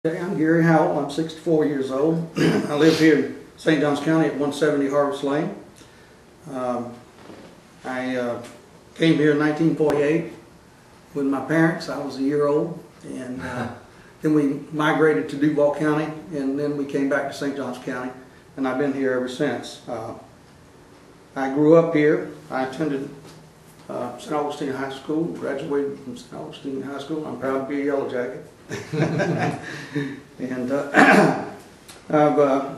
I'm Gary Howell. I'm 64 years old. I live here in St. Johns County at 170 Harvest Lane. I came here in 1948 with my parents. I was a year old, and then we migrated to Duval County, and then we came back to St. Johns County, and I've been here ever since. I grew up here. I attended St. Augustine High School, graduated from St. Augustine High School. I'm proud to be a Yellow Jacket. And I've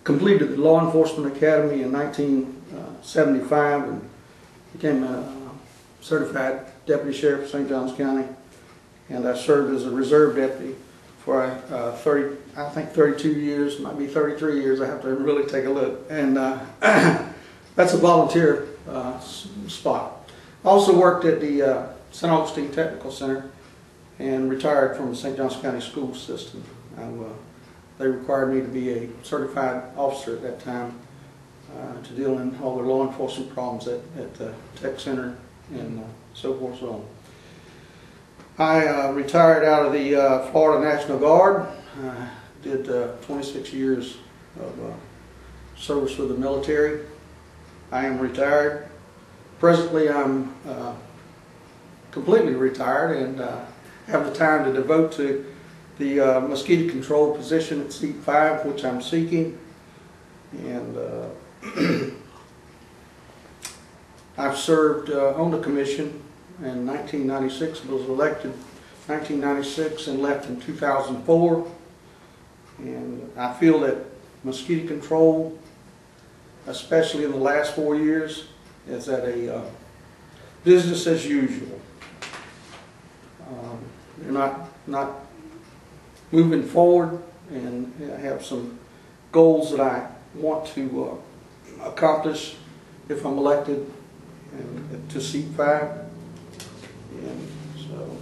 completed the Law Enforcement Academy in 1975 and became a certified deputy sheriff of St. Johns County. And I served as a reserve deputy for I think 32 years, might be 33 years. I have to really take a look. And that's a volunteer spot. I also worked at the St. Augustine Technical Center and retired from the St. Johns County school system. They required me to be a certified officer at that time to deal in all the law enforcement problems at the Tech Center and so forth and so on. I retired out of the Florida National Guard. Did 26 years of service with the military. I am retired. Presently I'm completely retired and have the time to devote to the mosquito control position at Seat 5, which I'm seeking. And I've served on the commission in 1996, was elected 1996 and left in 2004. And I feel that mosquito control, especially in the last 4 years, is at a business as usual. They're not moving forward, and I have some goals that I want to accomplish if I'm elected and to Seat 5. And so,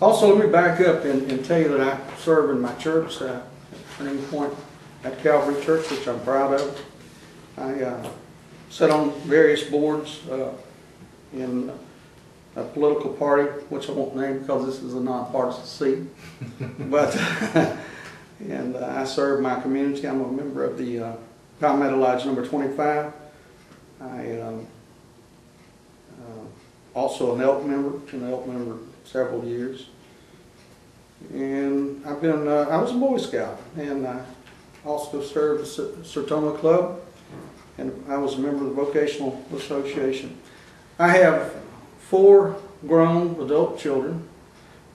also let me back up and tell you that I serve in my church, Turning Point at Calvary Church, which I'm proud of. I sit on various boards in a political party, which I won't name because this is a nonpartisan seat. But and I serve my community. I'm a member of the Palmetto Lodge number 25. I also an Elk member, been an Elk member several years. And I've been I was a Boy Scout, and I also served the Sertoma Club, and I was a member of the Vocational Association. I have 4 grown adult children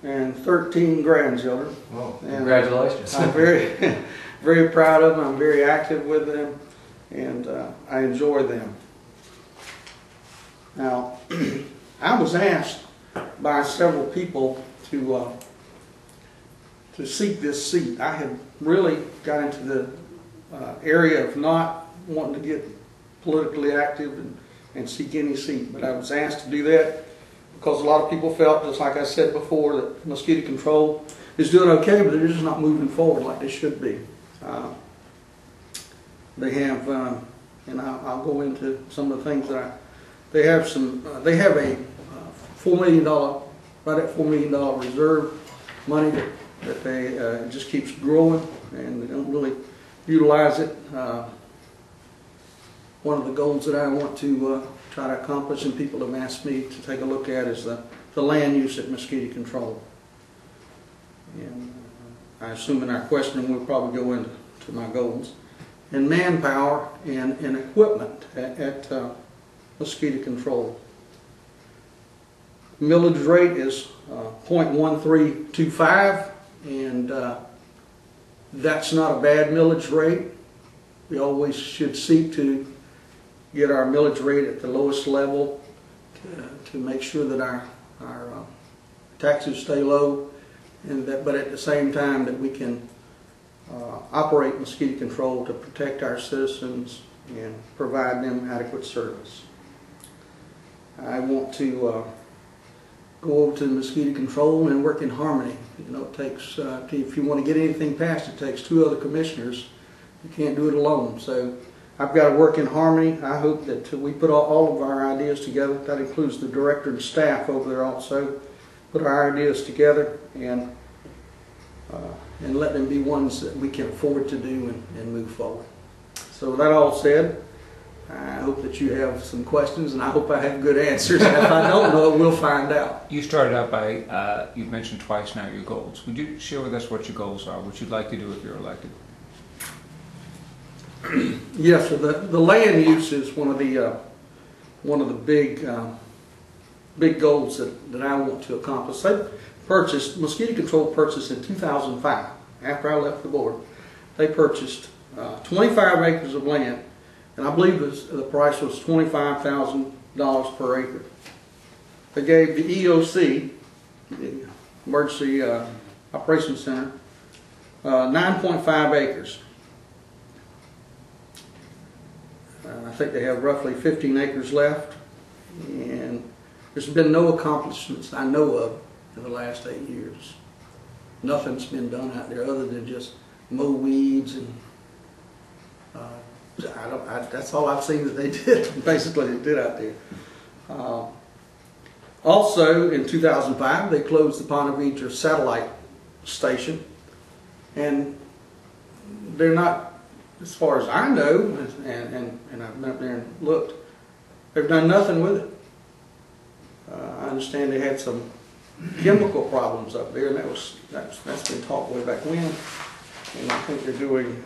and 13 grandchildren. Oh, congratulations. I'm very, very proud of them. I'm very active with them, and I enjoy them. Now, I was asked by several people to seek this seat. I had really got into the area of not wanting to get politically active and seek any seat, but I was asked to do that because a lot of people felt, just like I said before, that mosquito control is doing okay, but they're just not moving forward like they should be. They have, and I'll go into some of the things that they have a $4 million, right at $4 million reserve money that they it just keeps growing, and they don't really utilize it. One of the goals that I want to try to accomplish, and people have asked me to take a look at, is the land use at mosquito control. And I assume in our questioning we'll probably go into my goals. And manpower and equipment at mosquito control. Millage rate is 0.1325, and that's not a bad millage rate. We always should seek to get our millage rate at the lowest level to make sure that our taxes stay low, and but at the same time that we can operate mosquito control to protect our citizens and provide them adequate service. I want to go over to mosquito control and work in harmony. You know, it takes if you want to get anything passed, it takes 2 other commissioners. You can't do it alone. So I've got to work in harmony. I hope that we put all of our ideas together. That includes the director and staff over there also. Put our ideas together and and let them be ones that we can afford to do and move forward. So with that all said, I hope that you have some questions, and I hope I have good answers. And if I don't know, we'll find out. You started out by, you've mentioned twice now your goals. Would you share with us what your goals are, what you'd like to do if you're elected? Yes, so the land use is one of the big goals that I want to accomplish. Mosquito Control purchased in 2005, after I left the board. They purchased 25 acres of land, and I believe the price was $25,000 per acre. They gave the EOC, the Emergency Operations Center, 9.5 acres. I think they have roughly 15 acres left, and there's been no accomplishments I know of in the last 8 years. Nothing's been done out there other than just mow weeds, and that's all I've seen that they did. Basically, they did out there. Also, in 2005, they closed the Ponte satellite station, and they're not, as far as I know, and I've been up there and looked, they've done nothing with it. I understand they had some chemical problems up there, and that's been talked way back when. And I think they're doing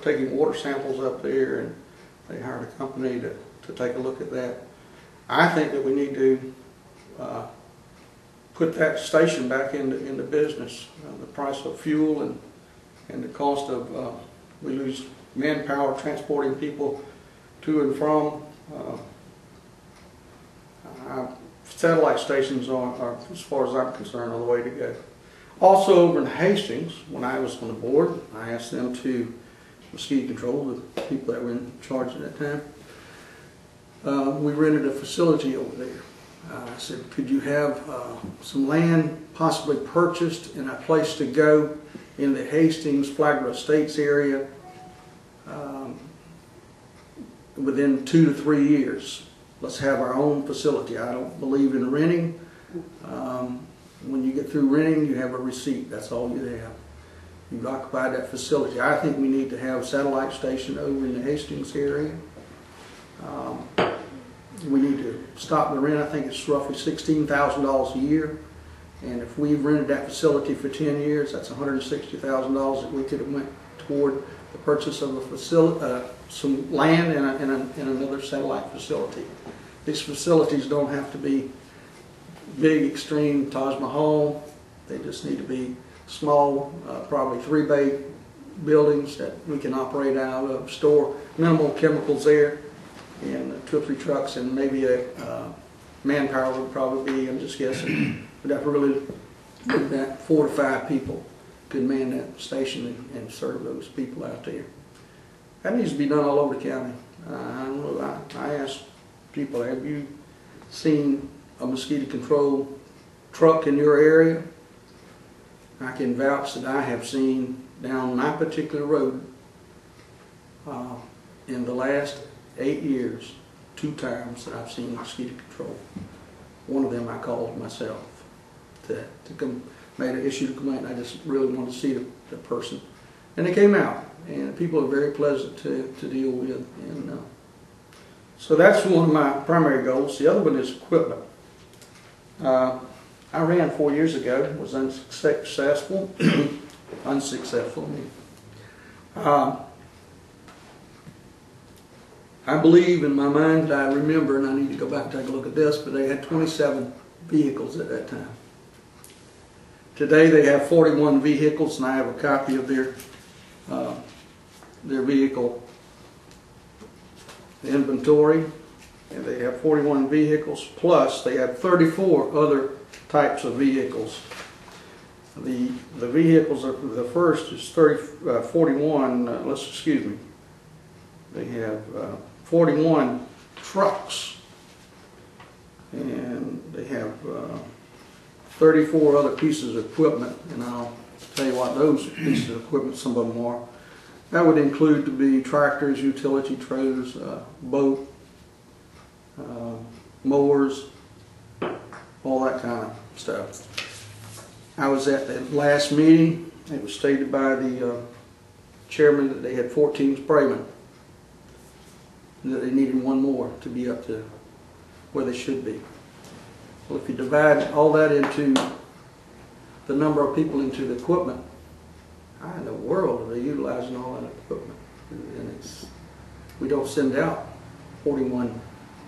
taking water samples up there, and they hired a company to take a look at that. I think that we need to put that station back into business. The price of fuel and the cost of we lose manpower transporting people to and from. Satellite stations are, as far as I'm concerned, are the way to go. Also over in Hastings, when I was on the board, I asked them to, Mosquito Control, the people that were in charge at that time, we rented a facility over there. I said, could you have some land possibly purchased and a place to go in the Hastings, Flagler Estates area within 2 to 3 years. Let's have our own facility. I don't believe in renting. When you get through renting, you have a receipt. That's all you have. You've occupied that facility. I think we need to have a satellite station over in the Hastings area. We need to stop the rent. I think it's roughly $16,000 a year. And if we've rented that facility for 10 years, that's $160,000 that we could have went toward the purchase of a facility, some land and another satellite facility. These facilities don't have to be big, extreme Taj Mahal. They just need to be small, probably 3-bay buildings that we can operate out of, store minimal chemicals there, and 2 or 3 trucks, and maybe a manpower would probably be, I'm just guessing, we'd have to really look at 4 to 5 people could man that station and serve those people out there. That needs to be done all over the county. I don't know, I asked people, have you seen a mosquito control truck in your area? I can vouch that I have seen down my particular road in the last 8 years, 2 times that I've seen mosquito control. One of them I called myself to made an issue to complaint. I just really wanted to see the person, and they came out, and people are very pleasant to deal with, and so that's one of my primary goals. The other one is equipment. I ran 4 years ago, was unsuccessful. I believe in my mind, I remember, and I need to go back and take a look at this, but they had 27 vehicles at that time. Today they have 41 vehicles, and I have a copy of their vehicle inventory, and they have 41 vehicles, plus they have 34 other types of vehicles. The vehicles are, the first is 41, they have 41 trucks, and they have 34 other pieces of equipment, and I'll tell you what those pieces of equipment, some of them are. That would include to be tractors, utility trailers, boat, mowers, all that kind of stuff. I was at the last meeting it was stated by the chairman that they had 14 spraymen, and that they needed one more to be up to where they should be. Well, if you divide all that into the number of people into the equipment, how in the world are they utilizing all that equipment? And we don't send out 41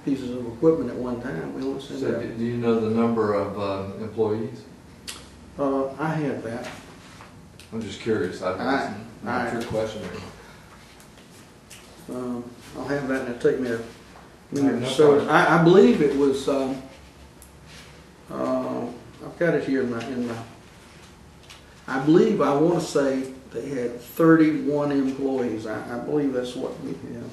pieces of equipment at one time. We don't send So out. do you know the number of employees? I had that. I'm just curious. Not a trick question. I'll have that, and it'll take me a minute. No So problem. I believe it was. I've got it here in my. I believe I want to say they had 31 employees. I believe that's what we have.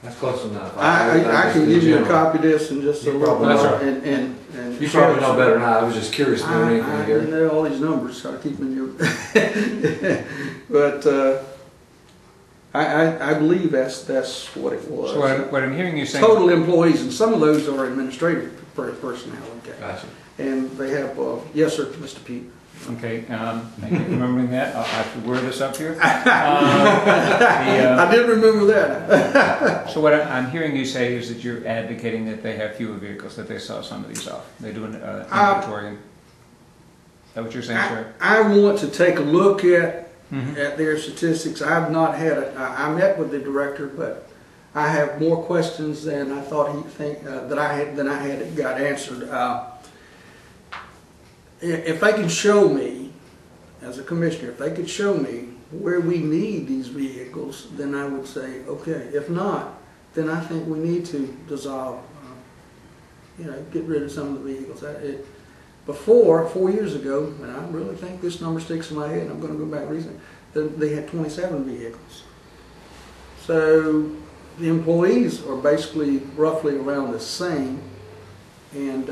That's close enough. I can give you a copy of this in just a little while. That's right. And You probably know better than I was just curious more than anything I here. know all these numbers, so I keep them in your. But I believe that's what it was. So what I'm hearing you saying... Total employees, and some of those are administrative personnel. Okay. Gotcha. And they have, yes, sir, Mr. Pete. Okay, thank you for remembering that. I'll have to word this up here. I did remember that. So what I'm hearing you say is that you're advocating that they have fewer vehicles, that they sell some of these off. They do an inventory. Is that what you're saying, sir? I want to take a look at their statistics. I've not had I met with the director, but I have more questions than I thought he'd think that I had got answered. If they can show me, as a commissioner, if they could show me where we need these vehicles, then I would say, okay. If not, then I think we need to dissolve, get rid of some of the vehicles. Before, 4 years ago, and I really think this number sticks in my head, and I'm going to go back recently, they had 27 vehicles. So the employees are basically roughly around the same, and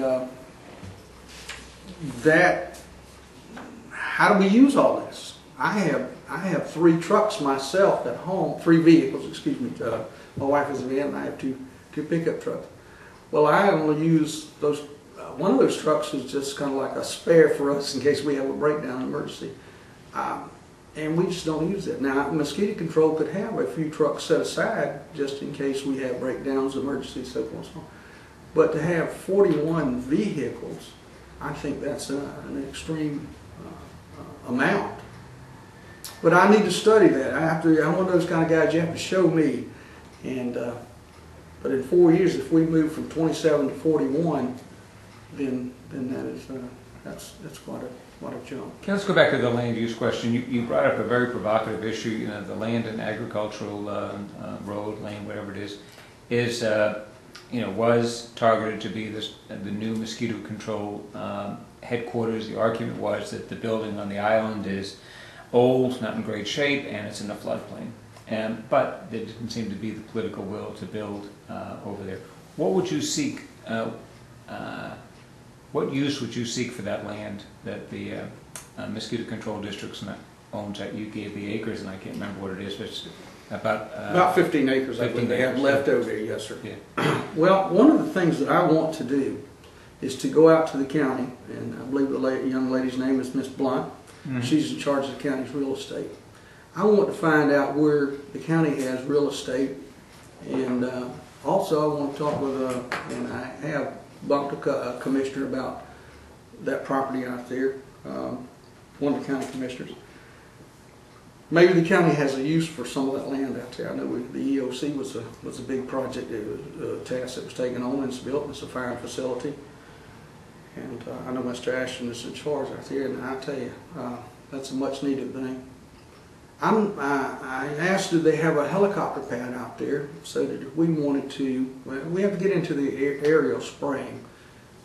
how do we use all this? I have 3 trucks myself at home, 3 vehicles, excuse me. My wife is a van, and I have two pickup trucks. Well, I only use those. One of those trucks is just kind of like a spare for us in case we have a breakdown emergency, and we just don't use it. Now, mosquito control could have a few trucks set aside just in case we have breakdowns, emergencies, so forth and so on. But to have 41 vehicles, I think that's an extreme amount. But I need to study that. I'm one of those kind of guys you have to show me. And but in 4 years, if we move from 27 to 41, then that's quite a jump. Okay, let's go back to the land use question. You brought up a very provocative issue. The land and agricultural road, lane, whatever it is was targeted to be the new mosquito control headquarters. The argument was that the building on the island is old, not in great shape, and it's in a floodplain. But there didn't seem to be the political will to build over there. What would you seek? What use would you seek for that land that the mosquito control districts owns? That you gave the acres, and I can't remember what it is, but it's about 15 acres. 15 they have acres. left over there, yes, sir. Yeah. Well, one of the things that I want to do is to go out to the county, and I believe the young lady's name is Miss Blunt. Mm-hmm. She's in charge of the county's real estate. I want to find out where the county has real estate, and also I want to talk with and I have bumped a commissioner about that property out there, one of the county commissioners. Maybe the county has a use for some of that land out there. I know the EOC was a big project, it was a task that was taken on, and it's built, and it's a fire facility. And I know Mr. Ashton is in charge out there, and I tell you, that's a much needed thing. I asked, do they have a helicopter pad out there, so that if we wanted to, we have to get into the aerial spraying.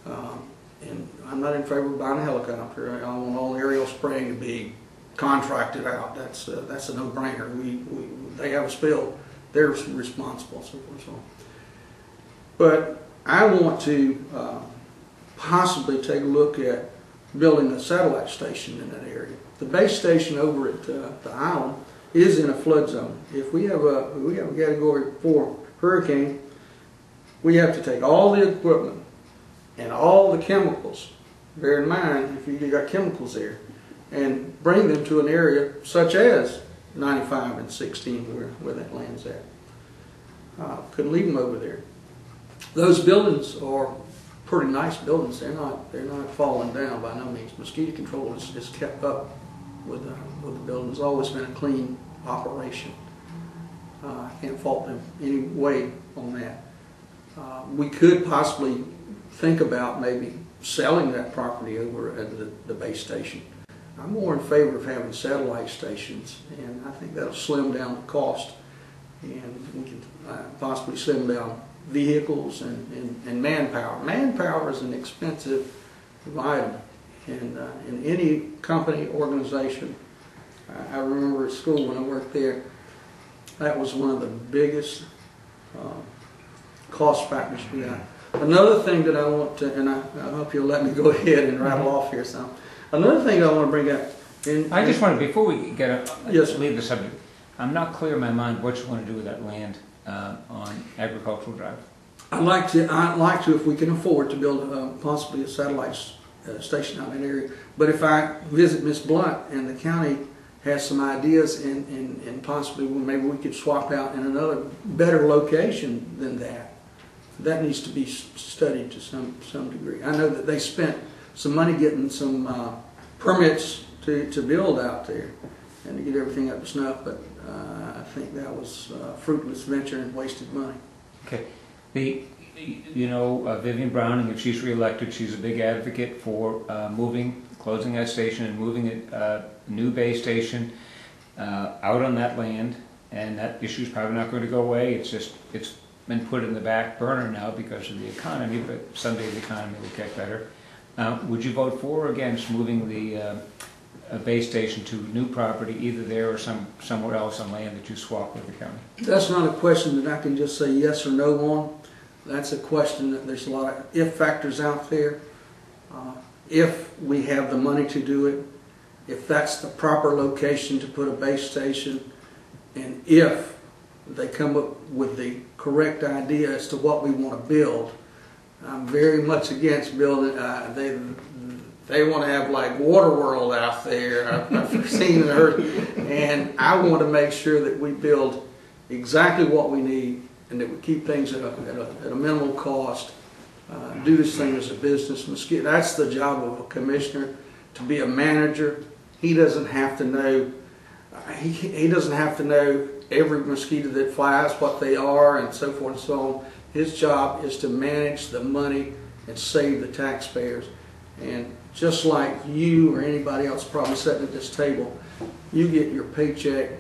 And I'm not in favor of buying a helicopter. I want all aerial spraying to be contracted out. That's a no-brainer. They have a spill, they're responsible, so forth and so on. But I want to possibly take a look at building a satellite station in that area. The base station over at the island is in a flood zone. If we have a Category 4 hurricane, we have to take all the equipment and all the chemicals bear in mind if you got chemicals there, and bring them to an area such as 95 and 16 where that land's at. Couldn't leave them over there. Those buildings are pretty nice buildings. They're not falling down by no means. Mosquito control is kept up with the building. It's always been a clean operation. I can't fault them any way on that. We could possibly think about maybe selling that property over at the base station. I'm more in favor of having satellite stations, and I think that'll slim down the cost, and we can possibly slim down vehicles and manpower. Manpower is an expensive item, and in any company, organization, I remember at school when I worked there, that was one of the biggest cost factors we got. Another thing that I want to, and I hope you'll let me go ahead and rattle off here some. Another thing I want to bring up. I just want to, before we Yes. leave the subject, I'm not clear in my mind what you want to do with that land on Agricultural Drive. I'd like to, if we can afford to build possibly a satellite station out in that area. But if I visit Miss Blunt and the county has some ideas and possibly maybe we could swap out in another better location than that. That needs to be studied to some degree. I know that they spent some money getting some permits to build out there and to get everything up to snuff, but I think that was a fruitless venture and wasted money. Okay. Vivian Browning, if she's reelected, she's a big advocate for closing that station and moving a new base station out on that land, and that issue's probably not going to go away. It's been put in the back burner now because of the economy, but someday the economy will get better. Would you vote for or against moving the base station to new property, either there or somewhere else on land that you swap with the county? That's not a question that I can just say yes or no on. That's a question that there's a lot of if factors out there. If we have the money to do it, if that's the proper location to put a base station, and if they come up with the correct idea as to what we want to build. I'm very much against building, they want to have like Waterworld out there, I've seen and heard, and I want to make sure that we build exactly what we need and that we keep things at a minimal cost, do this thing as a business. Mosquito, that's the job of a commissioner, to be a manager. He doesn't have to know, he doesn't have to know every mosquito that flies, what they are, and so forth and so on. His job is to manage the money and save the taxpayers. And just like you or anybody else probably sitting at this table, you get your paycheck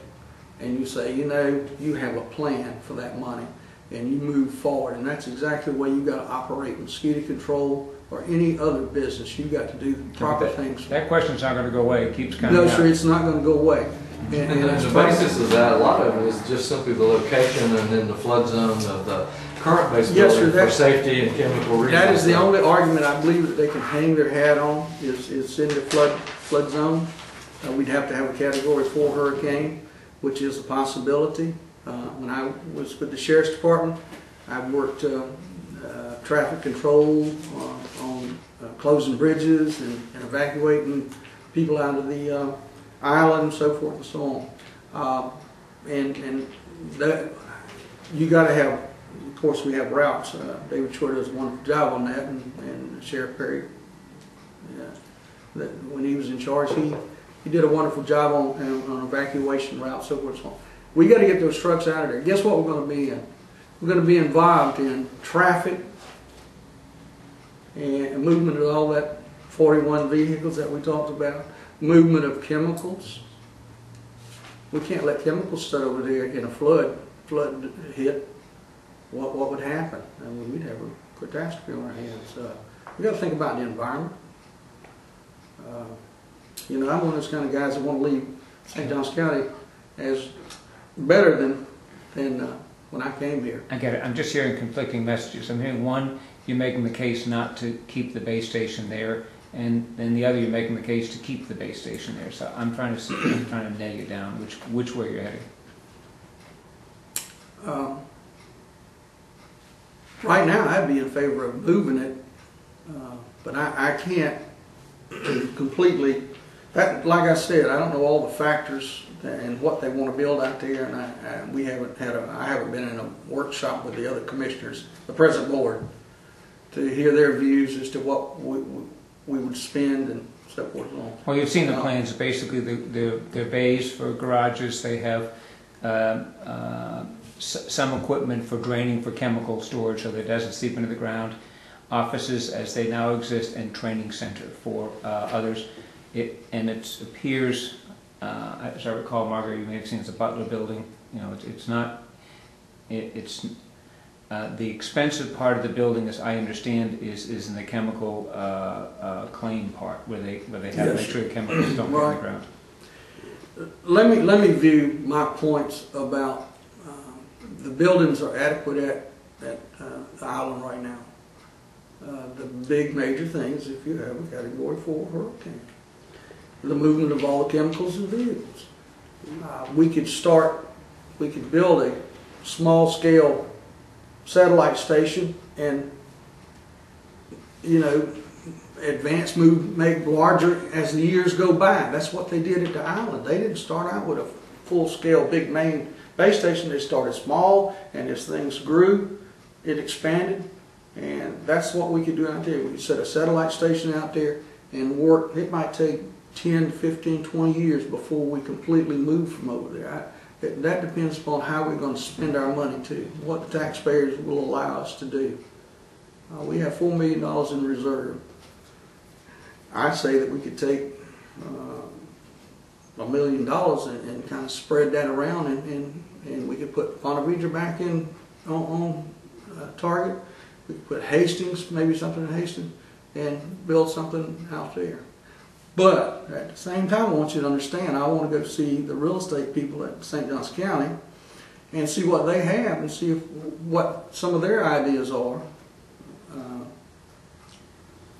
and you say, you have a plan for that money and you move forward. And that's exactly the way you got to operate mosquito control or any other business. You got to do the proper things. That question's not going to go away. It keeps coming No, up. sir, it's not going to go away. And the basis of that, a lot of it is just simply the location and then the flood zone of the current base building for safety and chemical reasons. That is the only argument I believe that they can hang their hat on is in the flood zone. We'd have to have a Category 4 hurricane, which is a possibility. When I was with the Sheriff's Department, I worked traffic control on closing bridges and evacuating people out of the island and so forth and so on. And that, you got to have, of course we have routes. David Short does a wonderful job on that, and Sheriff Perry, that when he was in charge, he did a wonderful job on evacuation routes, so forth and so on. We got to get those trucks out of there. Guess what we're going to be in? We're going to be involved in traffic and movement of all that 41 vehicles that we talked about. Movement of chemicals. We can't let chemicals sit over there in a flood hit. What would happen? I mean, we'd have a catastrophe on our hands. We got to think about the environment. I'm one of those kind of guys that want to leave St. Johns County as better than when I came here. I get it. I'm just hearing conflicting messages. I'm hearing one, you're making the case not to keep the base station there, and then the other, you're making the case to keep the base station there. So I'm trying to nail you down which way you're heading. Right now, I'd be in favor of moving it, but I can't completely, that, like I said, I don't know all the factors and what they want to build out there, and I haven't been in a workshop with the other commissioners, the present board, to hear their views as to what we would spend and so forth and on. Well, you've seen the plans. Basically, they're bays for garages. They have some equipment for draining for chemical storage so that it doesn't seep into the ground. Offices as they now exist, and training center for others. It appears, as I recall, Margaret, you may have seen, it's a Butler building. You know, it's not. It's the expensive part of the building, as I understand, is in the chemical clean part, where they have to make sure the chemicals don't get in the ground. Let me view my points about the buildings are adequate at the island right now. The big major things, if you have a Category 4 hurricane, the movement of all the chemicals in vehicles. We could build a small scale satellite station and, you know, make larger as the years go by. That's what they did at the island. They didn't start out with a full scale big main base station. They started small, and as things grew, it expanded. And that's what we could do out there. We could set a satellite station out there and work. It might take 10, 15, 20 years before we completely move from over there. That depends upon how we're going to spend our money too, what the taxpayers will allow us to do. We have $4 million in reserve. I say that we could take $1 million and kind of spread that around, and we could put Ponte Vedra back in on target. We could put Hastings, maybe something in Hastings, and build something out there. But at the same time, I want you to understand, I want to go see the real estate people at St. Johns County and see what they have and see what some of their ideas are.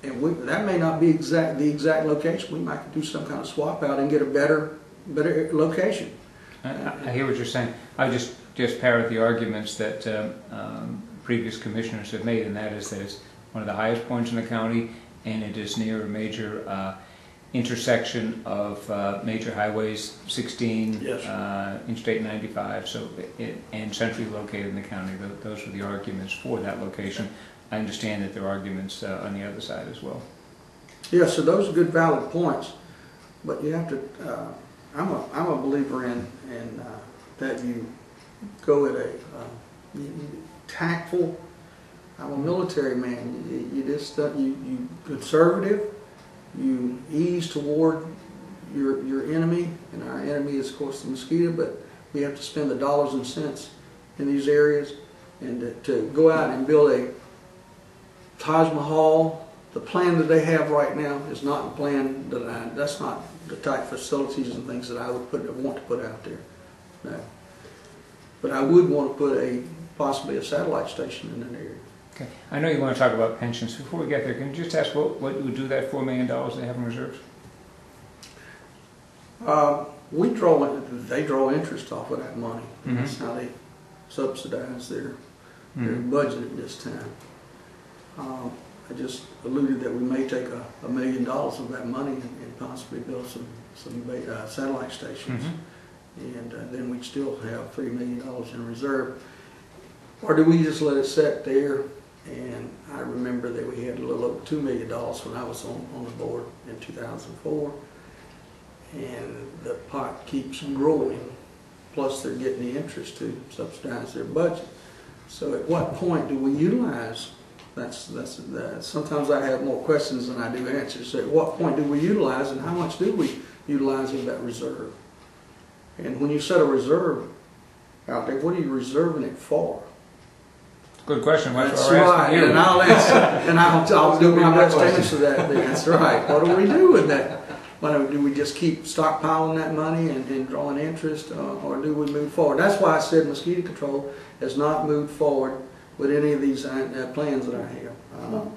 And that may not be the exact location. We might do some kind of swap out and get a better location. I hear what you're saying. I just parrot the arguments that previous commissioners have made, and that is that it's one of the highest points in the county, and it is near a major intersection of major highways, 16, yes. Interstate 95, and centrally located in the county. Those are the arguments for that location. I understand that there are arguments on the other side as well. Yeah, so those are good, valid points, but you have to. I'm a believer in that you go at a tactful. I'm a military man. You conservative. You ease toward your enemy, and our enemy is, of course, the mosquito. But we have to spend the dollars and cents in these areas, and to go out and build a Taj Mahal. The plan that they have right now is not the plan that that's not the type facilities and things that I would want to put out there. No. But I would want to put possibly a satellite station in an area. Okay. I know you want to talk about pensions. Before we get there, can you just ask what you would do that $4 million they have in reserves? They draw interest off of that money. Mm-hmm. That's how they subsidize their budget at this time. I just alluded that we may take $1 million of that money and possibly build some satellite stations. Mm-hmm. And then we'd still have $3 million in reserve. Or do we just let it sit there? And I remember that we had a little over $2 million when I was on the board in 2004. And the pot keeps growing. Plus they're getting the interest to subsidize their budget. So at what point do we utilize? Sometimes I have more questions than I do answers. So at what point do we utilize, and how much do we utilize of that reserve? And when you set a reserve out there, what are you reserving it for? Good question. That's right. And I'll answer, and I'll do my best to answer that. That's right. What do we do with that? Do we just keep stockpiling that money and drawing interest, or do we move forward? That's why I said mosquito control has not moved forward with any of these plans that I have.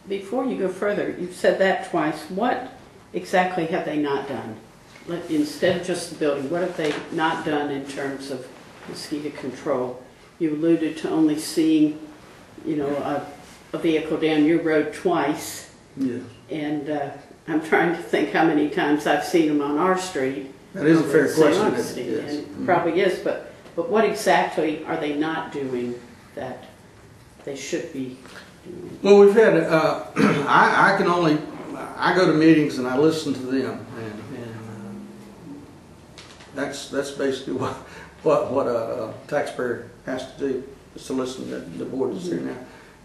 Before you go further, you've said that twice. What exactly have they not done? Instead of just the building, what have they not done in terms of mosquito control? You alluded to only seeing, a vehicle down your road twice. Yes. And I'm trying to think how many times I've seen them on our street. That is a fair Say question. honesty, Yes. and it probably is, but what exactly are they not doing that they should be doing? Well, we've had, I can only, I go to meetings and I listen to them, and that's basically what a taxpayer has to do, is to listen to the board that's here now.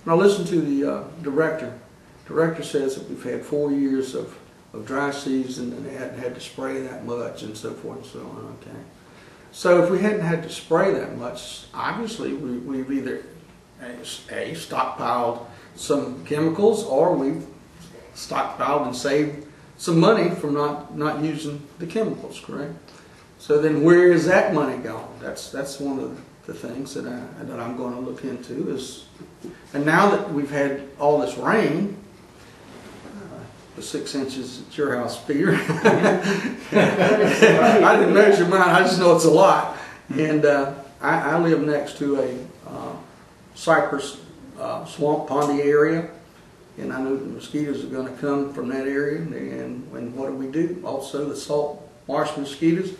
And I listen to the director. Director says that we've had 4 years of dry season and they hadn't had to spray that much and so forth and so on. Okay. So if we hadn't had to spray that much, obviously we've either stockpiled some chemicals, or we've stockpiled and saved some money from not using the chemicals, correct? So then where is that money gone? That's one of the things that I'm going to look into is, and now that we've had all this rain, the 6 inches at your house, Peter. I didn't measure mine, I just know it's a lot. And I live next to a cypress swamp, Ponte area, and I know the mosquitoes are going to come from that area. And what do? Also, the salt marsh mosquitoes.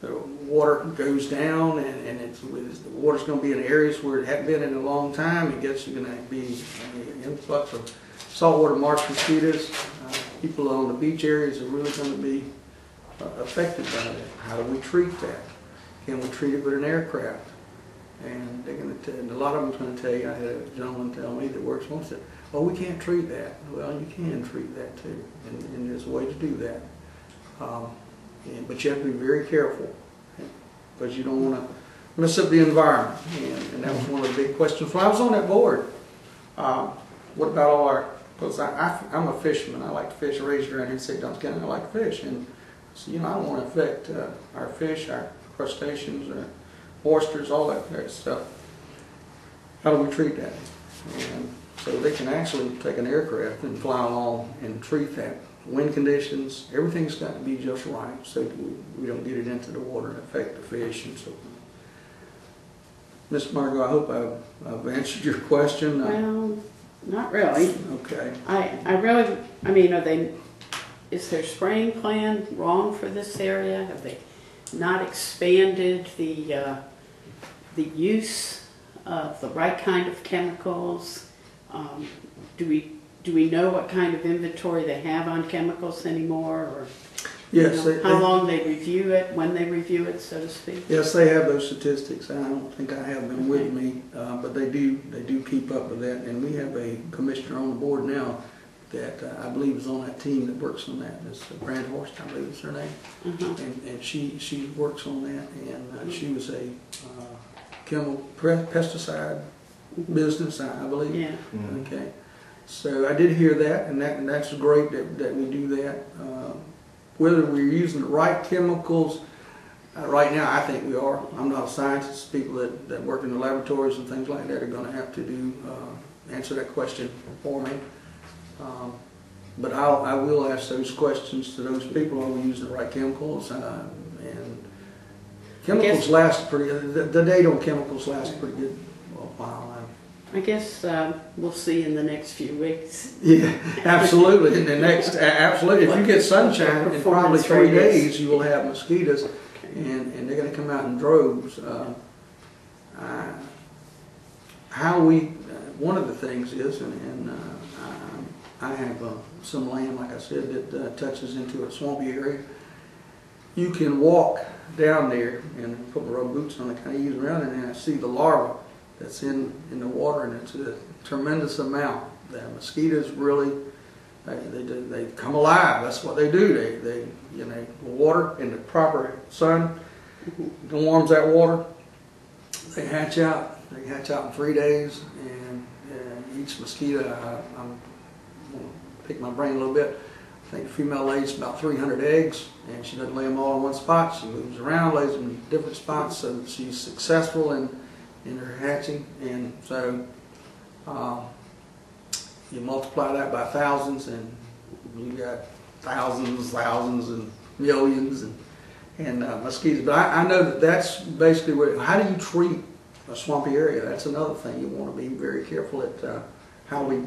The water goes down, and the water's going to be in areas where it hadn't been in a long time. It gets going to be an influx of saltwater marsh mosquitoes. People on the beach areas are really going to be affected by that. How do we treat that? Can we treat it with an aircraft? And they're going to and a lot of them are going to tell you. I had a gentleman tell me that works once said, "Oh, we can't treat that." Well, you can treat that too, and there's a way to do that. But you have to be very careful, because you don't want to mess up the environment. And that was one of the big questions when I was on that board. What about all our? Because I'm a fisherman. I like to fish. I raised around here in St. Johns County. I like to fish, and so I don't want to affect our fish, our crustaceans, our oysters, all that kind of stuff. How do we treat that? And so they can actually take an aircraft and fly along and treat that. Wind conditions, everything's got to be just right, so we don't get it into the water and affect the fish and so forth. Ms. Margot, I hope I've answered your question. Well, not really. Okay. I mean, is their spraying plan wrong for this area? Have they not expanded the use of the right kind of chemicals? Do we know what kind of inventory they have on chemicals anymore, or yes, how long they review it, when they review it, so to speak? Yes, they have those statistics. I don't think I have them with me, but they do keep up with that. And we have a commissioner on the board now that I believe is on that team that works on that. It's Brand Horst, I believe is her name, and she works on that. And she was a chemical pesticide business, I believe. Yeah. Okay. So I did hear that, and that's great that we do that. Whether we're using the right chemicals, right now I think we are. I'm not a scientist. People that work in the laboratories and things like that are going to have to answer that question for me. But I will ask those questions to those people. Are we using the right chemicals? And chemicals last pretty. The date on chemicals lasts pretty good while. I guess we'll see in the next few weeks. Yeah, absolutely. In the next, absolutely. If you get sunshine, in probably 3 days, you will have mosquitoes, and they're going to come out in droves. One of the things is, and I have some land, like I said, that touches into a swampy area. You can walk down there and put my rubber boots on, and kind of use around, and I see the larva that's in the water, and it's a tremendous amount. The mosquitoes really, they come alive. That's what they do. They water in the proper sun warms that water. They hatch out. They hatch out in 3 days, and each mosquito, I'm going to pick my brain a little bit. I think the female lays about 300 eggs, and she doesn't lay them all in one spot. She moves around, lays them in different spots, so that she's successful in her hatching. And so you multiply that by thousands, and you got thousands and millions and mosquitoes. But I know that's basically how do you treat a swampy area? That's another thing you want to be very careful at how we,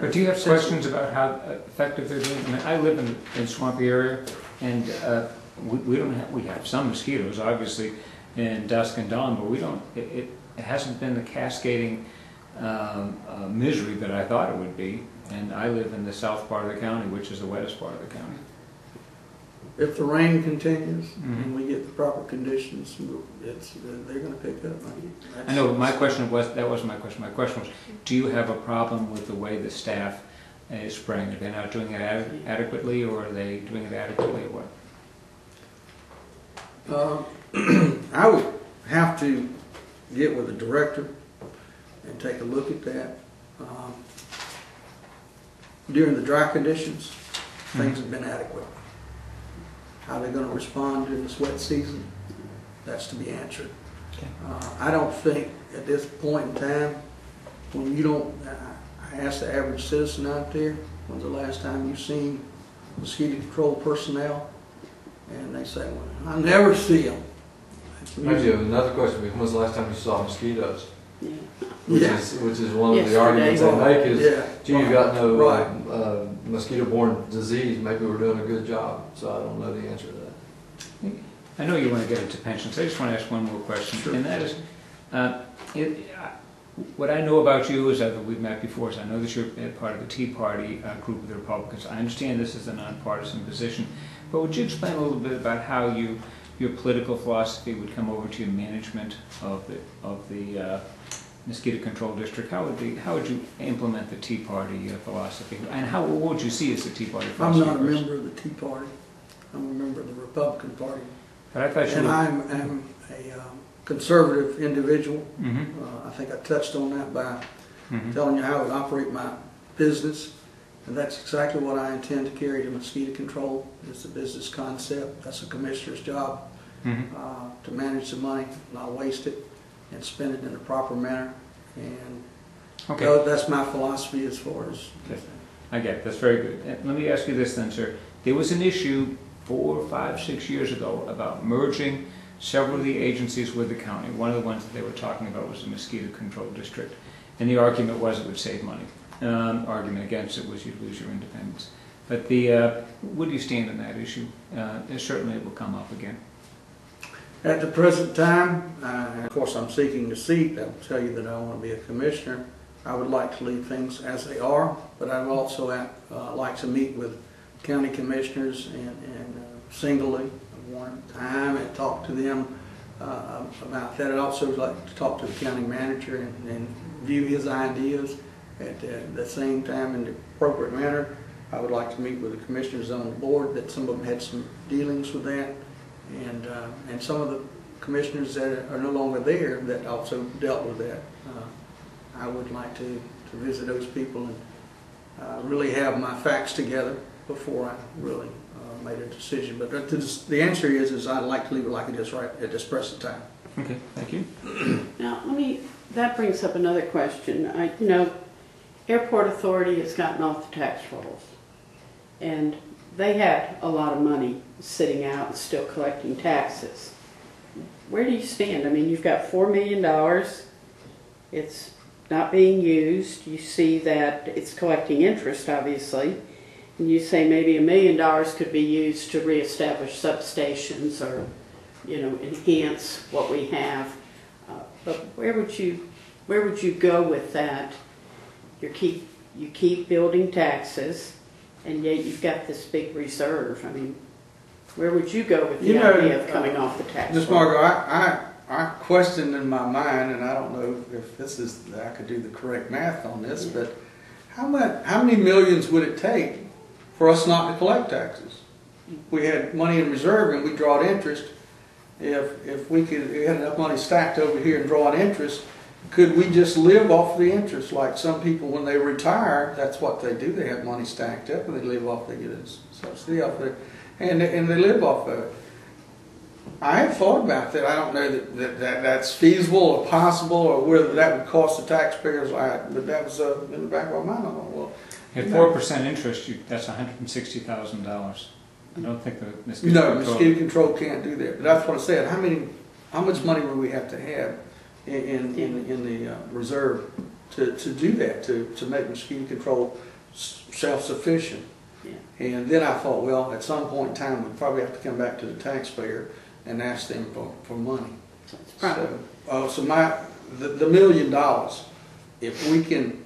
But do you have questions about how effective they're doing? I mean, I live in swampy area, and we don't have, we have some mosquitoes, obviously, in dusk and dawn, but we don't, it hasn't been the cascading misery that I thought it would be. And I live in the south part of the county, which is the wettest part of the county. If the rain continues Mhm. and we get the proper conditions, they're going to pick up. I know, but my question was, that wasn't my question. My question was, do you have a problem with the way the staff is spraying? Are they not doing it adequately, or are they doing it adequately, or what? I would have to get with the director and take a look at that. During the dry conditions, things have been adequate. How they're going to respond during this wet season, that's to be answered. Okay. I don't think at this point in time, when you don't, I ask the average citizen out there, when's the last time you've seen mosquito control personnel? And they say, well, I never see them. Maybe another question, when's the last time you saw mosquitoes? Yeah. Which is one of the arguments they make is, gee, you got no Right. mosquito-borne disease, maybe we're doing a good job. So I don't know the answer to that. I know you want to get into pensions. I just want to ask one more question. Sure. And that is, what I know about you is that we've met before, so I know that you're part of the Tea Party group of the Republicans. I understand this is a nonpartisan position, but would you explain a little bit about how your political philosophy would come over to your management of the mosquito control district? How would you implement the Tea Party philosophy, and what would you see as the Tea Party I'm philosophy? not a member of the Tea Party. I'm a member of the Republican Party. But I thought you And were... I'm a conservative individual. Mm-hmm. I think I touched on that by Mm-hmm. telling you how I would operate my business. And that's exactly what I intend to carry to mosquito control. It's a business concept. That's a commissioner's job, Mm-hmm. to manage the money, not waste it, and spend it in a proper manner. And Okay. that's my philosophy as far as... I get it. That's very good. Let me ask you this then, sir. There was an issue 4, 5, 6 years ago about merging several of the agencies with the county. One of the ones that they were talking about was the mosquito control district. And the argument was it would save money. Argument against it was you'd lose your independence. But where do you stand on that issue? Certainly it will come up again. At the present time, of course I'm seeking a seat. I will tell you that I want to be a commissioner. I would like to leave things as they are, but I would also like to meet with county commissioners and singly one time and talk to them about that. I'd also like to talk to the county manager and view his ideas. At the same time, in the appropriate manner, I would like to meet with the commissioners on the board, that some of them had some dealings with that, and some of the commissioners that are no longer there that also dealt with that. I would like to visit those people and really have my facts together before I really made a decision. But the answer is I'd like to leave it like it is right at this present time. Okay, thank you. Now, that brings up another question. Airport Authority has gotten off the tax rolls, and they had a lot of money sitting out and still collecting taxes. Where do you stand? I mean, you've got $4 million. It's not being used. You see that it's collecting interest, obviously, and you say maybe $1 million could be used to reestablish substations or, enhance what we have. But where would you go with that? You keep building taxes, and yet you've got this big reserve. I mean, where would you go with the idea of coming off the tax roll? Ms. Margot, I questioned in my mind, and I don't know if I could do the correct math on this, but how many millions would it take for us not to collect taxes? We had money in reserve and we drawed interest. If we had enough money stacked over here and drawing interest, could we just live off the interest? Like some people, when they retire, that's what they do. They have money stacked up and they live off, they get a subsidy off of it, and they live off of it. I have thought about that. I don't know that's feasible or possible, or whether that would cost the taxpayers. But that was in the back of my mind. I thought, well, At 4% interest, that's $160,000. I don't think the mosquito control can't do that. But that's what I said. How much money would we have to have in the reserve to do that, to make mosquito control self-sufficient. Yeah. And then I thought, well, at some point in time, we'd probably have to come back to the taxpayer and ask them for money. So it's probably, So the $1 million, if we can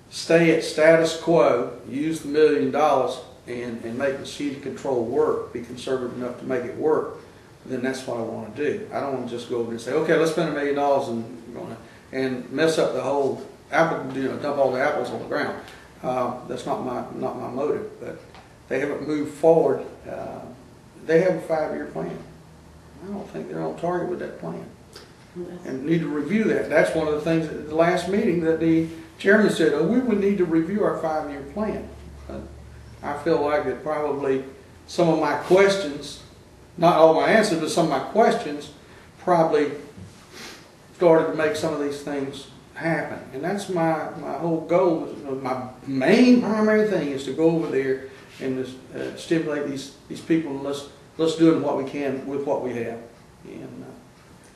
stay at status quo, use the $1 million and make mosquito control work, be conservative enough to make it work, then that's what I want to do. I don't want to just go over and say, okay, let's spend $1 million and mess up the whole apple, dump all the apples on the ground. That's not my motive, but they haven't moved forward. They have a 5-year plan. I don't think they're on target with that plan, and need to review that. That's one of the things at the last meeting that the chairman said, oh, we would need to review our 5-year plan. I feel like that probably some of my questions, not all my answers, but some of my questions probably started to make some of these things happen. And that's my whole goal. My main primary thing is to go over there and stimulate these people, and let's do what we can with what we have.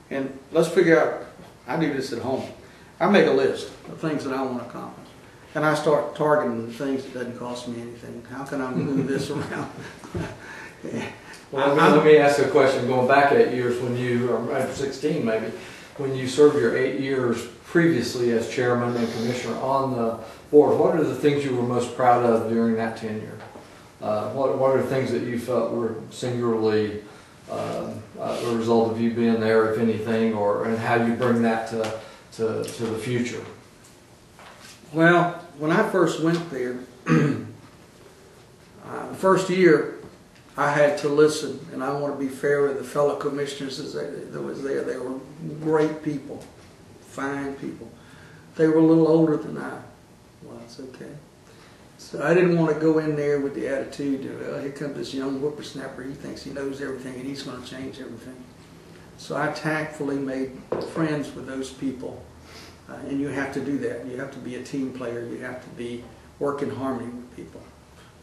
And let's figure out, I do this at home. I make a list of things that I want to accomplish. And I start targeting the things that doesn't cost me anything. How can I move this around? Well, let me ask a question. Going back 8 years, when you, or 16 maybe, when you served your 8 years previously as chairman and commissioner on the board, what are the things you were most proud of during that tenure? What are the things that you felt were singularly a result of you being there, if anything, and how you bring that to the future? Well, when I first went there, the first year I had to listen, and I want to be fair with the fellow commissioners that was there. They were great people, fine people. They were a little older than I was, okay? So I didn't want to go in there with the attitude of, well, here comes this young whippersnapper, he thinks he knows everything and he's going to change everything. So I tactfully made friends with those people. And you have to do that. You have to be a team player. You have to work in harmony with people.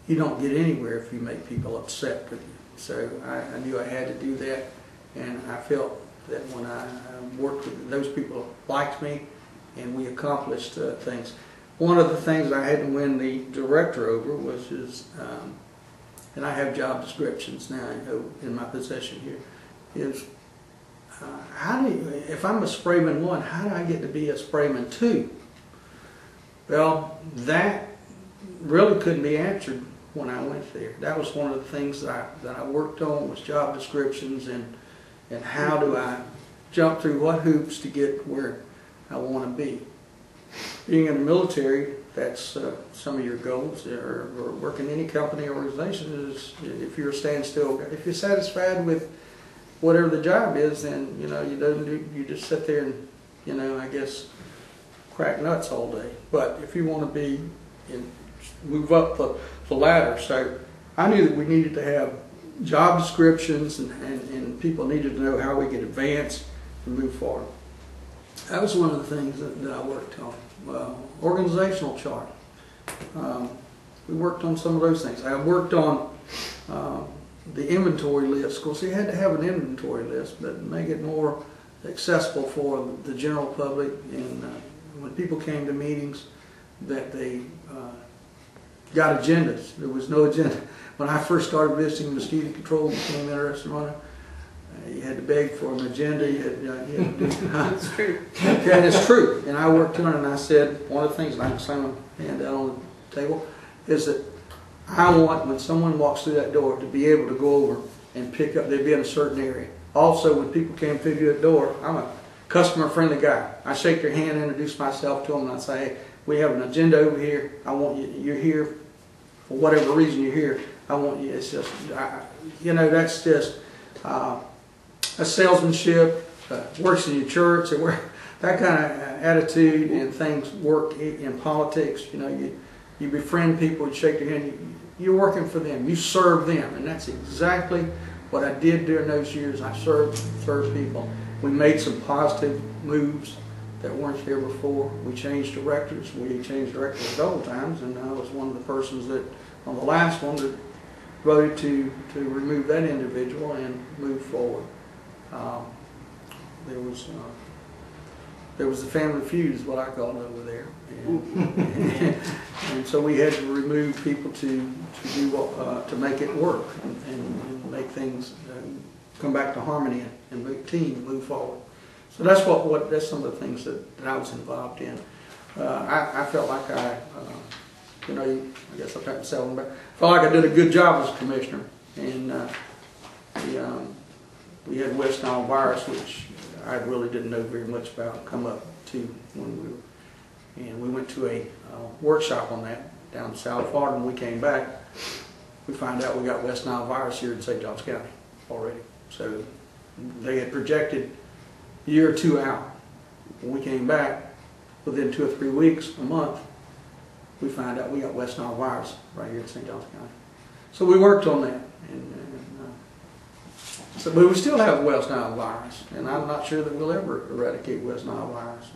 You don't get anywhere if you make people upset with you. So I knew I had to do that, and I felt that when I worked with those people, liked me, and we accomplished things. One of the things I had to win the director over was his, and I have job descriptions now in my possession here, is if I'm a sprayman 1, how do I get to be a sprayman 2? Well, that really couldn't be answered when I went there. That was one of the things that I worked on, was job descriptions and how do I jump through what hoops to get where I want to be. Being in the military, that's some of your goals, or working in any company or organization, is if you're a standstill, if you're satisfied with whatever the job is, then you just sit there and I guess crack nuts all day. But if you want to move up the ladder, so I knew that we needed to have job descriptions and people needed to know how we could advance and move forward. That was one of the things that I worked on. Organizational chart. We worked on some of those things. I worked on the inventory list. Of course, you had to have an inventory list, but make it more accessible for the general public. And when people came to meetings, that they got agendas. There was no agenda. When I first started visiting mosquito control, became interested in it, you had to beg for an agenda. You had to do, that's true. Yeah, and it's true. And I worked on it, and I said, one of the things, and I can slam my hand down on the table, is that I want, when someone walks through that door, to be able to go over and pick up, they'd be in a certain area. Also, when people came through that door, I'm a customer-friendly guy. I shake their hand, introduce myself to them, and I say, hey, we have an agenda over here. I want you, you're here for whatever reason you're here. I want you, it's just, that's just a salesmanship, works in your church, that kind of attitude and things work in politics. You befriend people, you shake their hand, you're working for them, you serve them, and that's exactly what I did during those years. I served people. We made some positive moves that weren't there before. We changed directors. We changed directors a couple times, and I was one of the persons that, on the last one, that voted to remove that individual and move forward. There was there was a family feud is what I call it over there. And so we had to remove people to do what, to make it work and make things come back to harmony and make team move forward. So that's that's some of the things that I was involved in. I felt like I guess I'll pat myself on the back. Felt like I did a good job as a commissioner, and we had West Nile virus, which I really didn't know very much about. Come up to when we went to a workshop on that down in South Florida. When we came back, we found out we got West Nile virus here in St. Johns County already. So they had projected a year or two out. When we came back, within 2 or 3 weeks, a month, we found out we got West Nile virus right here in St. Johns County. So we worked on that. But we still have West Nile virus, and I'm not sure that we'll ever eradicate West Nile virus.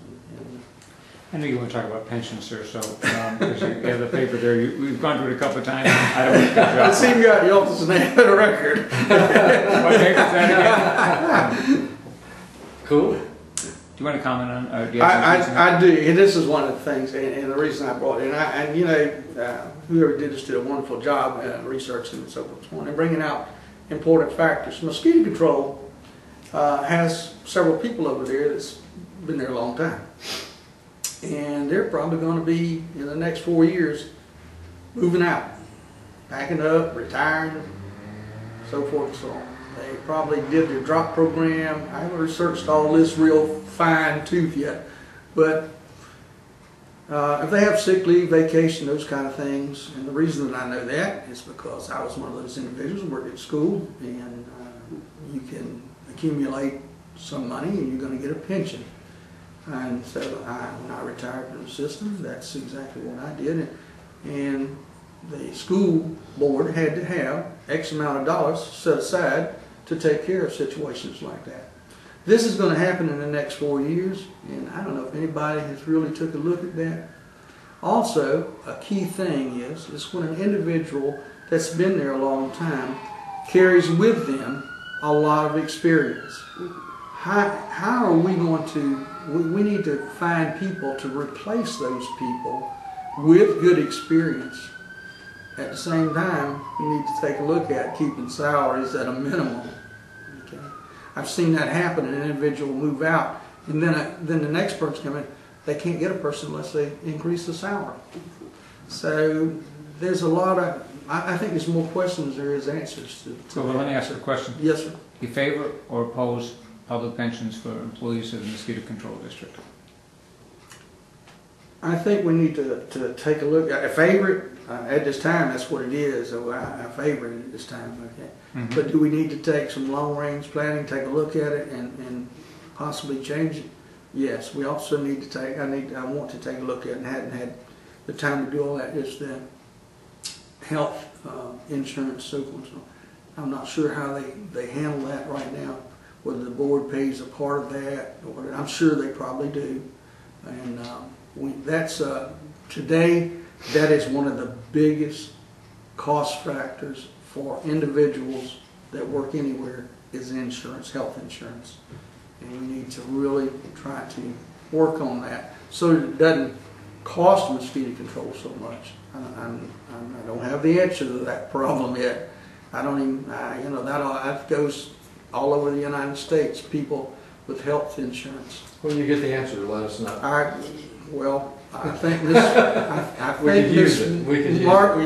I know you want to talk about pensions, sir, so because you have the paper there. We've gone through it a couple of times. I don't want to cut you off. I see you got the office name for the record. What paper is that again? Cool. Do you want to comment on? Do you have some I do, and this is one of the things, and the reason I brought it. And whoever did this did a wonderful job researching and so forth, and bringing out important factors. Mosquito control has several people over there that's been there a long time. And they're probably going to be, in the next 4 years, moving out, packing up, retiring, so forth and so on. They probably did their drop program. I haven't researched all this real fine tooth yet. But if they have sick leave, vacation, those kind of things, and the reason that I know that is because I was one of those individuals who worked at school, and you can accumulate some money and you're going to get a pension. And so when I retired from the system, that's exactly what I did. And the school board had to have X amount of dollars set aside to take care of situations like that. This is going to happen in the next 4 years, and I don't know if anybody has really took a look at that. Also, a key thing is when an individual that's been there a long time carries with them a lot of experience. How are we going to, we need to find people to replace those people with good experience. At the same time, we need to take a look at keeping salaries at a minimum. Okay? I've seen that happen, an individual will move out, and then the next person come in, they can't get a person unless they increase the salary. So there's a lot of, I think there's more questions than there is answers to So let me ask you a question. Yes, sir. You favor or oppose public pensions for employees of the Mosquito Control District? I think we need to take a look. I favor it at this time. That's what it is. So I favor it at this time. Okay. Mm-hmm. But do we need to take some long-range planning, take a look at it, and possibly change it? Yes. We also need to take. I want to take a look at it, and hadn't had the time to do all that. Is the health insurance, so forth. So I'm not sure how they handle that right now. Whether the board pays a part of that, or I'm sure they probably do, and. That's today, that is one of the biggest cost factors for individuals that work anywhere is insurance, health insurance. And we need to really try to work on that so that it doesn't cost mosquito control so much. I don't have the answer to that problem yet. I don't even, that goes all over the United States, people with health insurance. When you get the answer, let us know. I think this. We could use it. Mark,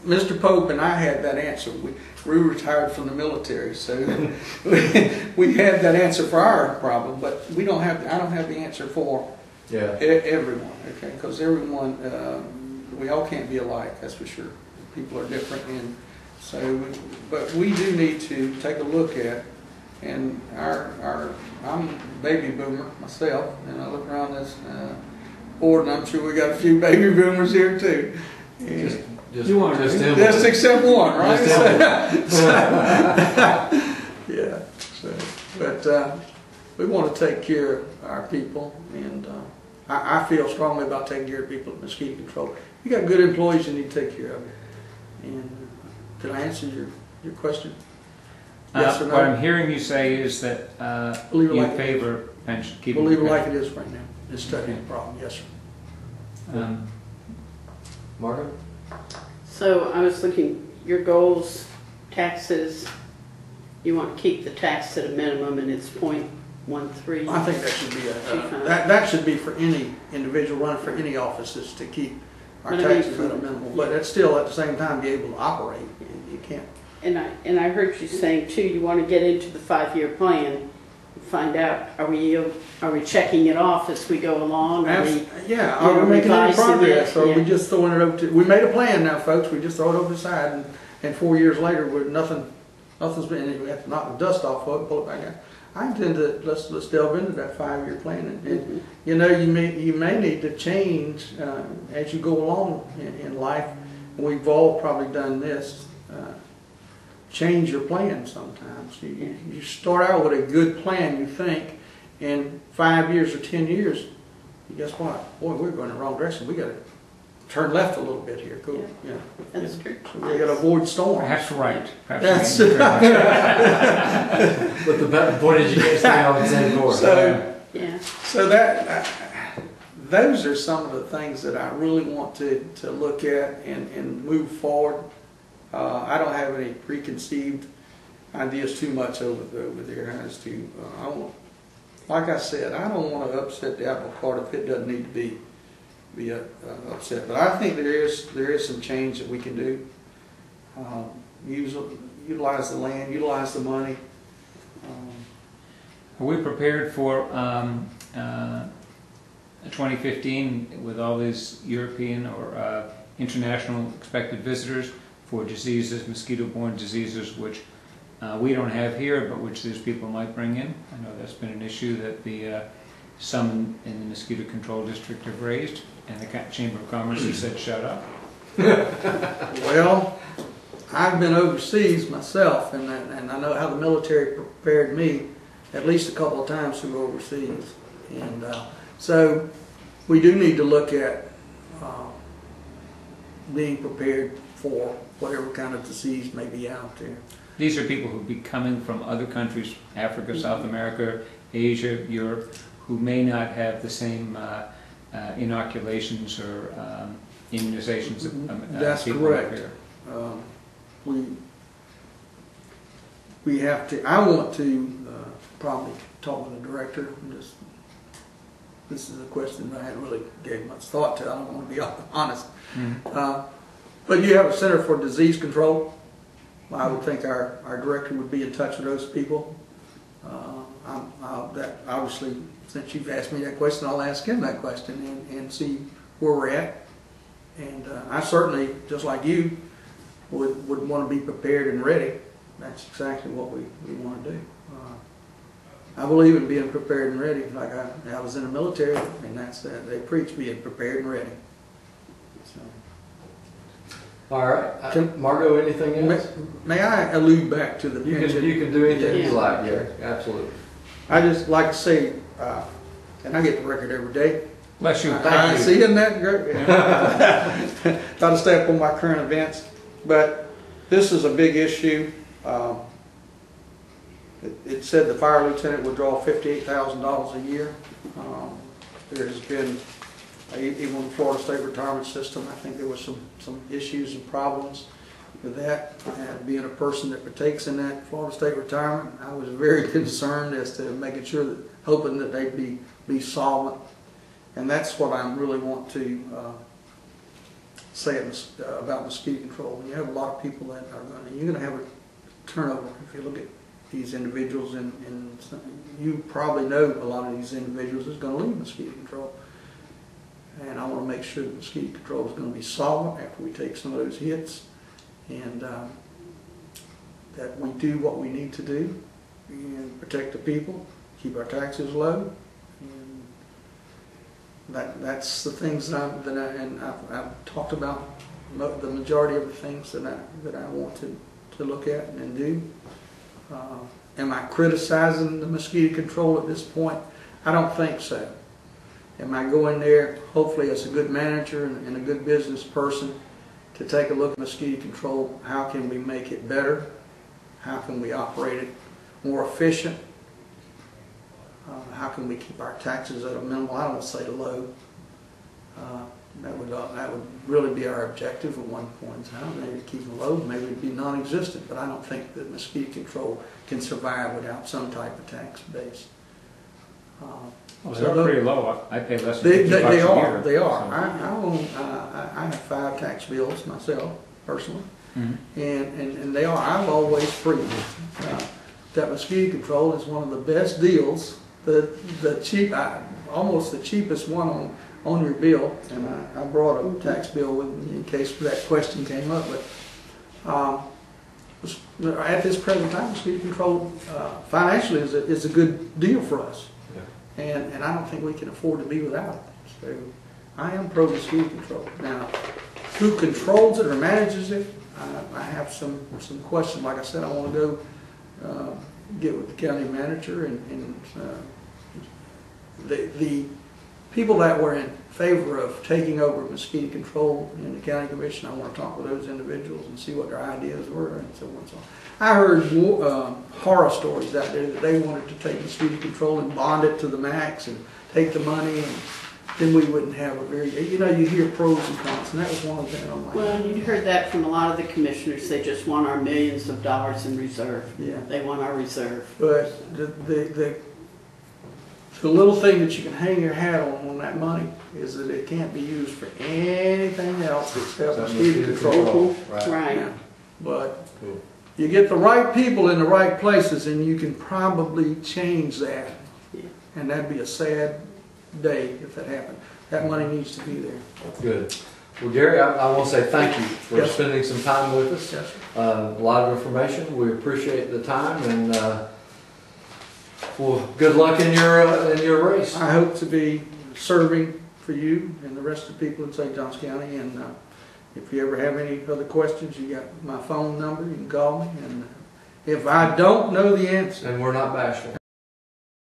Mr. Pope and I had that answer. We retired from the military, so we had that answer for our problem. But we don't have. I don't have the answer for everyone. Okay, because everyone, we all can't be alike. That's for sure. People are different, and so. But we do need to take a look at. And I'm a baby boomer myself, and I look around this board, and I'm sure we got a few baby boomers here too. Just except one, right? Yeah. But we want to take care of our people, and I feel strongly about taking care of people with mosquito control. You got good employees, you need to take care of. And can I answer your question? Yes or no? What I'm hearing you say is that you favor And keep We'll leave it prepared. like it is right now. It's studying the problem, yes, sir. Margaret? So I was looking, your goals, taxes, you want to keep the tax at a minimum and it's 0.13. I think that should be that should be for any individual running for any offices to keep our But I mean, taxes at a minimum. But it's still at the same time be able to operate. You can't. And I heard you saying too, you want to get into the 5-year plan and find out, are we checking it off as we go along? Are we, Yeah, are we making any revising progress? it? Or are Yeah. we just throwing it over to, we made a plan now, folks, we just throw it over the side and 4 years later, nothing's been, we have to knock the dust off of it, pull it back out. I intend to, let's delve into that 5-year plan and you know, you may need to change as you go along in life. We've all probably done this. Change your plan sometimes. You start out with a good plan, you think, in 5 years or 10 years, guess what? Boy, we're going in the wrong direction. We got to turn left a little bit here. Cool. Yeah. That's true. So we got to avoid storms. Perhaps right. That's But the point is you can't stay on the same course. So that those are some of the things that I really want to look at and move forward. I don't have any preconceived ideas too much over there as to, like I said, I don't want to upset the apple cart if it doesn't need to be upset. But I think there is some change that we can do. Utilize the land, utilize the money. Are we prepared for 2015 with all these European or international expected visitors for diseases, mosquito-borne diseases, which we don't have here, but which these people might bring in? I know that's been an issue that some in the mosquito control district have raised, and the Chamber of Commerce has said, shut up. Well, I've been overseas myself, and I know how the military prepared me at least a couple of times to go overseas. And so we do need to look at being prepared for whatever kind of disease may be out there. These are people who be coming from other countries, Africa, South America, Asia, Europe, who may not have the same inoculations or immunizations that That's people correct. have here. We have to. I want to probably talk with the director. This is a question that I hadn't really gave much thought to. I don't want to be honest. Mm-hmm. But you have a Center for Disease Control. I would think our director would be in touch with those people. That obviously, since you've asked me that question, I'll ask him that question and see where we're at. And I certainly, just like you, would want to be prepared and ready. That's exactly what we want to do. I believe in being prepared and ready. Like I was in the military, and that's that. They preach being prepared and ready. So. All right. Margot, anything else? May I allude back to the pension? You can do anything Yeah. you like, Gary. Absolutely. I just like to say, and I get the record every day. Bless you. I you. see, isn't that great? Try to stay up on my current events. But this is a big issue. It said the fire lieutenant would draw $58,000 a year. There's been, even with the Florida State retirement system, I think there was some issues and problems with that. Being a person that partakes in that Florida State retirement, I was very concerned as to making sure hoping that they'd be solvent. And that's what I really want to say about mosquito control. When you have a lot of people that are you're going to have a turnover. If you look at these individuals, and you probably know a lot of these individuals is going to leave mosquito control. And I want to make sure that mosquito control is going to be solvent after we take some of those hits, and that we do what we need to do and protect the people, keep our taxes low. That's the things I've talked about. The majority of the things that I want to look at and do. Am I criticizing the mosquito control at this point? I don't think so. Am I going there, hopefully as a good manager and a good business person, to take a look at mosquito control? How can we make it better? How can we operate it more efficient? How can we keep our taxes at a minimal, I don't want to say low. That would really be our objective at one point in time. Maybe keep them low, maybe it'd be non-existent, but I don't think that mosquito control can survive without some type of tax base. Well, So they're pretty low. I pay less than They 50 bucks a year. are. So- I have 5 tax bills myself, personally, Mhm. and they are. I've always preached that mosquito control is one of the best deals. Almost the cheapest one on your bill. And I brought a tax bill with me in case that question came up. But at this present time, mosquito control financially is a good deal for us. And I don't think we can afford to be without it. So I am pro mosquito control. Now, who controls it or manages it? I have some questions. Like I said, I want to go get with the county manager and the people that were in favor of taking over mosquito control in the county commission. I want to talk with those individuals and see what their ideas were and so on and so on. I heard horror stories out there that they wanted to take mosquito control and bond it to the max and take the money, and then we wouldn't have a very, you hear pros and cons, and that was one of them. I'm like, Well, you heard that from a lot of the commissioners. They just want our millions of dollars in reserve. yeah. They want our reserve. But the little thing that you can hang your hat on that money is that it can't be used for anything else except mosquito control. Right. Yeah. But you get the right people in the right places and you can probably change that. Yeah. And that'd be a sad day if that happened. That money needs to be there. Good. Well, Gary, I want to say thank you for Yes. spending some time with us. Yes, sir. A lot of information. We appreciate the time, and well, good luck in your race. I hope to be serving for you and the rest of the people in St. Johns County. And if you ever have any other questions, you got my phone number. You can call me. And if I don't know the answer, And we're not bashful.